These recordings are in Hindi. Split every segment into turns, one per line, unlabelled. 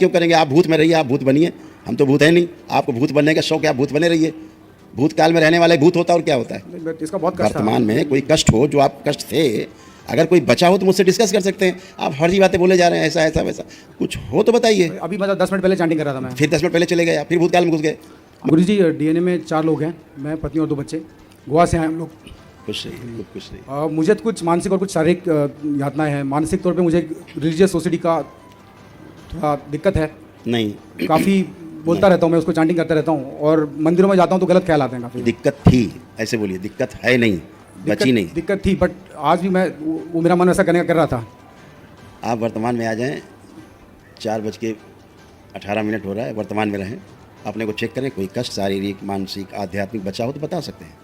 क्यों करेंगे? आप भूत में रहिए, आप भूत बनिए, हम तो भूत है नहीं। आपको भूत बनने का शौक है, आप भूत बने रहिए। भूतकाल में रहने वाला भूत होता है और क्या होता है?
इसका बहुत कष्ट था।
वर्तमान में कोई कष्ट हो, जो आप कष्ट थे, अगर कोई बचा हो तो मुझसे डिस्कस कर सकते हैं। आप हर जी बातें बोले जा रहे हैं, ऐसा ऐसा वैसा, कुछ हो तो बताइए।
अभी मतलब 10 मिनट पहले चैंटिंग कर रहा था मैं।
फिर 10 मिनट पहले चले गए, फिर भूतकाल में घुस गए।
गुरुजी डीएनए में 4 लोग हैं, मैं, पत्नी और 2 बच्चे। गोवा से आए हम लोग।
खुश रहिए, खूब खुश रहिए।
मुझे तो कुछ मानसिक और कुछ शारीरिक यातनाएं हैं। मानसिक तौर पे मुझे रिलीजियस सोसाइटी का थोड़ा दिक्कत है।
नहीं,
काफ़ी बोलता रहता हूँ मैं, उसको चैंटिंग करता रहता हूँ, और मंदिरों में जाता हूँ तो गलत ख्याल आते हैं काफ़ी।
दिक्कत थी, ऐसे बोलिए, दिक्कत है नहीं, बची नहीं।
दिक्कत थी, बट आज भी मैं वो मेरा मन ऐसा करने का कर रहा था।
आप वर्तमान में आ जाएं, 4:18 हो रहा है, वर्तमान में रहें, अपने को चेक करें। कोई कष्ट शारीरिक, मानसिक, आध्यात्मिक बचा हो तो बता सकते हैं।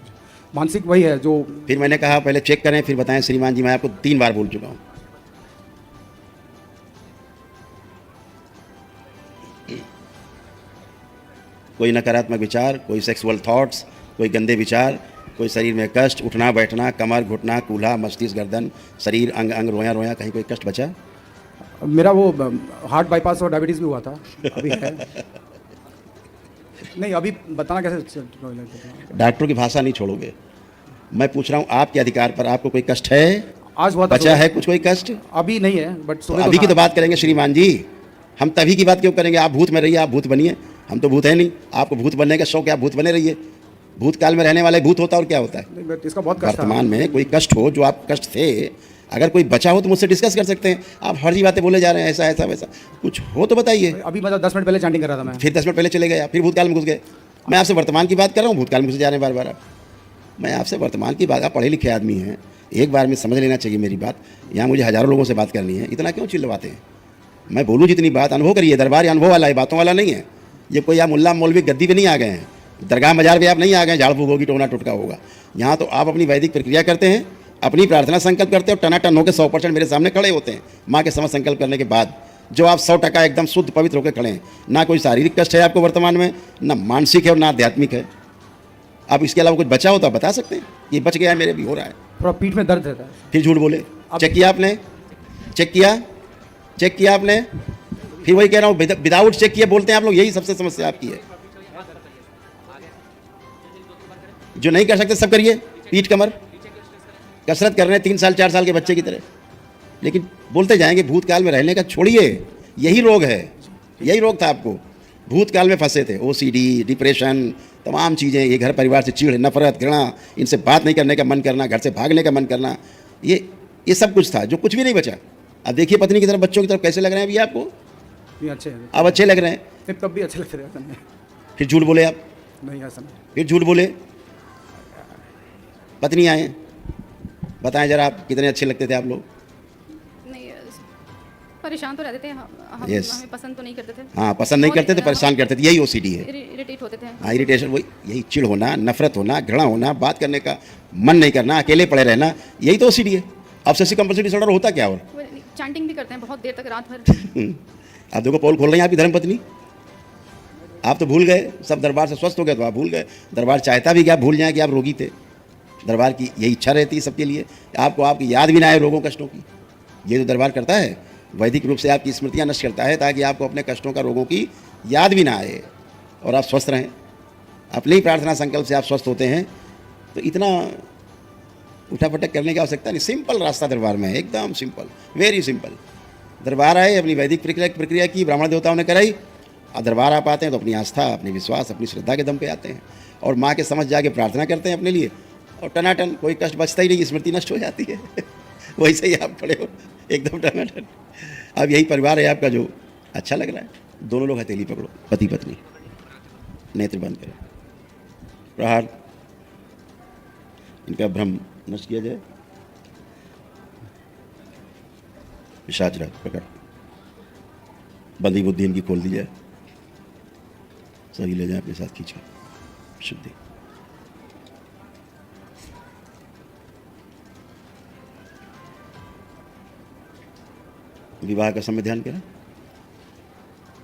मानसिक वही है जो।
फिर मैंने कहा पहले चेक करें फिर बताएं। श्रीमान जी, मैं आपको 3 बार बोल चुका हूँ। कोई नकारात्मक विचार, कोई सेक्सुअल थॉट्स, कोई गंदे विचार, कोई शरीर में कष्ट, उठना बैठना, कमर घुटना, कूल्हा, मस्तिष्क, गर्दन, शरीर अंग अंग, रोया रोया, कहीं कोई कष्ट बचा?
मेरा वो हार्ट बाईपास और डायबिटीज़ भी हुआ था, अभी है। नहीं, अभी बताना कैसे।
डॉक्टरों की भाषा नहीं छोड़ोगे। मैं पूछ रहा हूँ आपके अधिकार पर, आपको कोई कष्ट है?
आज हुआ था,
बचा है कुछ, कोई कष्ट?
अभी नहीं है, बट
तो अभी की तो बात करेंगे श्रीमान जी। हम तभी की बात क्यों करेंगे? आप भूत में रहिए, आप भूत बनिए, हम तो भूत है नहीं। आपको भूत बनने का शौक है, आप भूत बने रहिए। भूतकाल में रहने वाला भूत होता है और क्या होता है?
इसका बहुत कष्ट था।
वर्तमान में कोई कष्ट हो, जो आप कष्ट थे, अगर कोई बचा हो तो मुझसे डिस्कस कर सकते हैं। आप हर जी बातें बोले जा रहे हैं, ऐसा ऐसा वैसा, कुछ हो तो बताइए।
अभी मतलब 10 मिनट पहले चैंटिंग कर रहा था मैं।
फिर 10 मिनट पहले चले गए, फिर भूतकाल में घुस गए। मैं आपसे वर्तमान की बात कर रहा हूँ, भूतकाल में घुस जा रहे हैं बार बार आप। मैं आपसे वर्तमान की बात, आप पढ़े लिखे आदमी हैं, एक बार में समझ लेना चाहिए मेरी बात। यहाँ मुझे हज़ारों लोगों से बात करनी है, इतना क्यों चिल्लवाते हैं? मैं बोलूँ जितनी बात, अनुभव करिए। दरबार ये अनुभव वाला है, बातों वाला नहीं है। ये कोई आप मुल्ला मौलवी गद्दी पे नहीं आ गए हैं, दरगाह मजार पे आप नहीं आ गए, झाड़ फूक होगी, टोना टुटका होगा। यहाँ तो आप अपनी वैदिक प्रक्रिया करते हैं, अपनी प्रार्थना संकल्प करते हैं, और टनाटन होकर 100% मेरे सामने खड़े होते हैं। माँ के समझ संकल्प करने के बाद जो आप 100% एकदम शुद्ध पवित्र होकर खड़े हैं। ना कोई शारीरिक कष्ट है आपको वर्तमान में, ना मानसिक है और ना आध्यात्मिक है। आप इसके अलावा कुछ बचा हो तो आप बता सकते हैं। ये बच गया है, मेरे भी हो रहा है।
थोड़ा पीठ में दर्द रहता है।
फिर झूठ बोले। चेक किया आपने? चेक किया आपने? फिर वही कह रहा हूँ, विदाउट चेक किए बोलते हैं आप लोग, यही सबसे समस्या आपकी है। जो नहीं कर सकते सब करिए, पीठ कमर कसरत कर रहे हैं 3 साल 4 साल के बच्चे की तरह, लेकिन बोलते जाएंगे। भूतकाल में रहने का छोड़िए, यही रोग है, यही रोग था आपको। भूतकाल में फंसे थे, OCD, डिप्रेशन, तमाम चीज़ें, ये घर परिवार से चिढ़, नफरत, घृणा, इनसे बात नहीं करने का मन करना, घर से भागने का मन करना, ये सब कुछ था, जो कुछ भी नहीं बचा। अब देखिए पत्नी की तरफ, बच्चों की तरफ कैसे लग रहे हैं अभी आपको?
अच्छे हैं,
अब अच्छे लग रहे हैं।
तब भी अच्छे लगते रहे।
फिर झूठ बोले आप,
नहीं ऐसा नहीं।
फिर झूठ बोले। पत्नी आए, बताएं जरा, आप कितने अच्छे लगते थे आप लोग?
नहीं, परेशान तो रहते थे हम।
Yes.
हमें पसंद तो नहीं करते थे।
हाँ, पसंद नहीं करते थे, परेशान करते थे, यही OCD है।
इरिटेट होते थे।
हाँ, इरिटेशन, वही, यही चिढ़ होना, नफरत होना, घृणा होना, बात करने का मन नहीं करना, अकेले पड़े रहना, यही तो OCD है। ऑब्सेसिव कंपल्सिव डिसऑर्डर होता क्या? और
चैंटिंग भी करते हैं बहुत देर तक, रात भर।
आप देखो, पोल खोल रहे हैं आपकी धर्मपत्नी। आप तो भूल गए, सब दरबार से स्वस्थ हो गए तो आप भूल गए। दरबार चाहता भी कि आप भूल जाएं कि आप रोगी थे। दरबार की यही इच्छा रहती है सबके लिए, आपको आपकी याद भी ना आए रोगों कष्टों की। ये जो दरबार करता है, वैदिक रूप से आपकी स्मृतियाँ नष्ट करता है, ताकि आपको अपने कष्टों का, रोगों की याद भी ना आए और आप स्वस्थ रहें। अपने ही प्रार्थना संकल्प से आप स्वस्थ होते हैं, तो इतना उठापटक करने की आवश्यकता नहीं। सिंपल रास्ता दरबार में है, एकदम सिंपल, वेरी सिंपल। दरबार आए, अपनी वैदिक प्रक्रिया की, ब्राह्मण देवताओं ने कराई, और दरबार आप आते हैं तो अपनी आस्था, अपनी विश्वास, अपनी श्रद्धा के दम पे आते हैं, और माँ के समझ जाके प्रार्थना करते हैं अपने लिए, और टनाटन कोई कष्ट बचता ही नहीं, स्मृति नष्ट हो जाती है। वैसे ही आप खड़े हो एकदम टनाटन। अब यही परिवार है आपका जो अच्छा लग रहा है। दोनों लोग हथेली पकड़ो, पति पत्नी, नेत्र बंद करो, प्रहार, इनका भ्रम नष्ट किया जाए। पिशाच रात प्रकट, बंदी बुद्धि इनकी खोल दी जाए, सही ले जाए अपने साथ खींच कर शुद्धि। विवाह का समय ध्यान करें,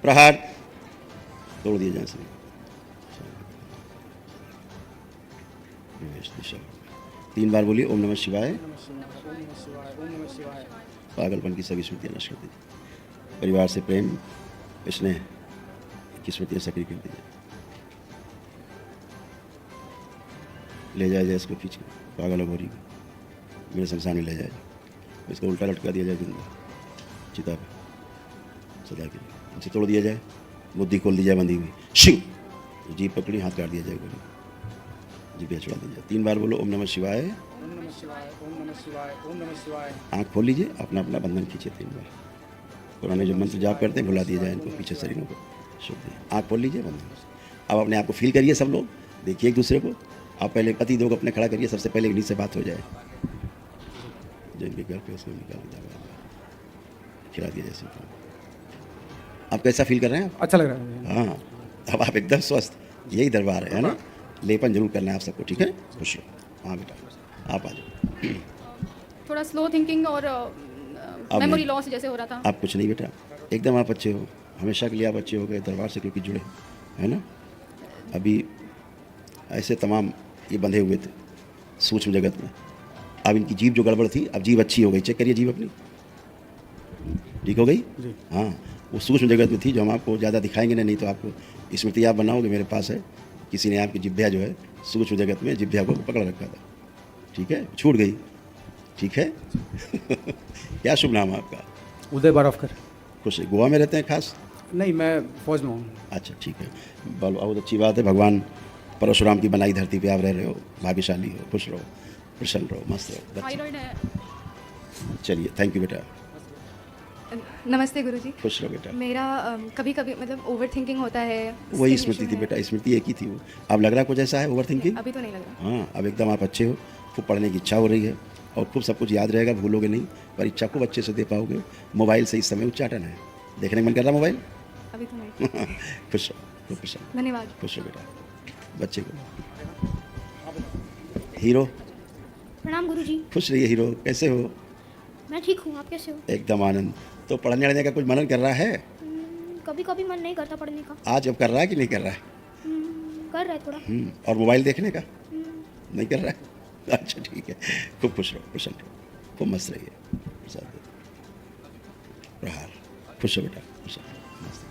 प्रहार तोड़ दिए जाए सभी। 3 बार बोलिए ओम नमः शिवाय। पागलपन की सभी स्मृतियां नष्ट कर दीजिए। परिवार से प्रेम, इसने की स्मृतियाँ सक्रिय कर दीजिए। ले जाए जाए इसको खींच के पागल हो रही मेरे शमशान में ले जाए, इसको उल्टा लटका दिया जाए जिंदा चिता पे सदा के लिए, इसे तोड़ दिया जाए, बुद्धि खोल दी जाए बंधी हुई, शिव जीभ पकड़ी हाथ काट दिया जाए, गोली जीभ छुड़ा दी जाए। 3 बार बोलो ओम नमः शिवाय।
ओम नमः शिवाय, ओम नमः शिवाय, ओम नमः शिवाय।
आँख खोल लीजिए, अपना अपना बंधन खींचिए 3 बार। पुराने जो मंत्र जाप करते हैं भुला दिया जाए इनको, पीछे शरीरों को शुभ दिए। आँख खोल लीजिए, बंधन। अब अपने आप को फील करिए, सब लोग देखिए एक दूसरे को। आप पहले पति दो को अपने खड़ा करिए, सबसे पहले इन्हीं से बात हो जाए। जिनके घर पे उसको निकाल दिया, खिला दिया जैसे। आप कैसा फील कर रहे हैं?
अच्छा लग रहा है।
हाँ, अब आप एकदम स्वस्थ। यही दरबार है ना? लेपन जरूर करना है आप सबको, ठीक है? खुश रहो। हाँ बेटा, आप आ जाओ।
थोड़ा स्लो थिंकिंग और मेमोरी लॉस जैसे हो रहा था।
आप कुछ नहीं बेटा, एकदम आप अच्छे हो, हमेशा के लिए आप अच्छे हो गए दरबार से, क्योंकि जुड़े है ना। अभी ऐसे तमाम ये बंधे हुए थे सूक्ष्म जगत में। अब इनकी जीभ जो गड़बड़ थी, अब जीभ अच्छी हो गई। चेक करिए जीभ अपनी, ठीक हो गई। हाँ, वो सूक्ष्म जगत में थी जो हम आपको ज़्यादा दिखाएंगे नहीं तो आपको स्मृति आप बनाओगे। मेरे पास है, किसी ने आपकी जिभ्या जो है सूक्ष्म जगत में जिभ्या को पकड़ रखा था, ठीक है, छूट गई, ठीक है। क्या शुभ नाम है आपका?
उदय बारावकर।
खुश है। गोवा में रहते हैं खास?
नहीं, मैं फौज में हूँ।
अच्छा ठीक है, बहुत अच्छी बात है। भगवान परशुराम की बनाई धरती पे आप रह रहे हो, भाग्यशाली हो, खुश रहो, प्रसन्न रहो, मस्त रहो।
थायराइड है।
चलिए, थैंक यू बेटा।
नमस्ते गुरुजी।
खुश रहो बेटा।
मेरा कभी कभी मतलब ओवर थिंकिंग होता है।
वही
skin
स्मृति
issue
थी
है।
बेटा, स्मृति एक ही थी वो। अब लग रहा है कुछ ऐसा है, ओवर थिंकिंग?
अभी तो नहीं लग रहा।
हाँ, अब एकदम आप अच्छे हो, खूब पढ़ने की इच्छा हो रही है और खूब सब कुछ याद रहेगा, भूलोगे नहीं, परीक्षा खूब अच्छे से दे पाओगे। मोबाइल से इस समय उच्चाटन है, देखने का मन कर रहा मोबाइल?
अभी तो नहीं।
खुश रहो, खूब प्रसन्न,
धन्यवाद।
खुश रहो बेटा। बच्चे को हीरो,
प्रणाम गुरुजी।
खुश रहिए हीरो। कैसे हो?
मैं ठीक हूँ, आप कैसे हो?
एकदम आनंद। तो पढ़ने वढ़ने का कुछ मनन कर रहा है?
कभी कभी मन नहीं करता पढ़ने का।
आज अब कर रहा है कि नहीं कर रहा है?
कर रहा है थोड़ा।
और मोबाइल देखने का नहीं कर रहा है? अच्छा ठीक है, खूब खुश रहो, प्रसन्न रहो, खूब मस्त रहिए। प्रसाद दे। प्रहार। खुश हो बेटा, प्रसन्न, मस्त।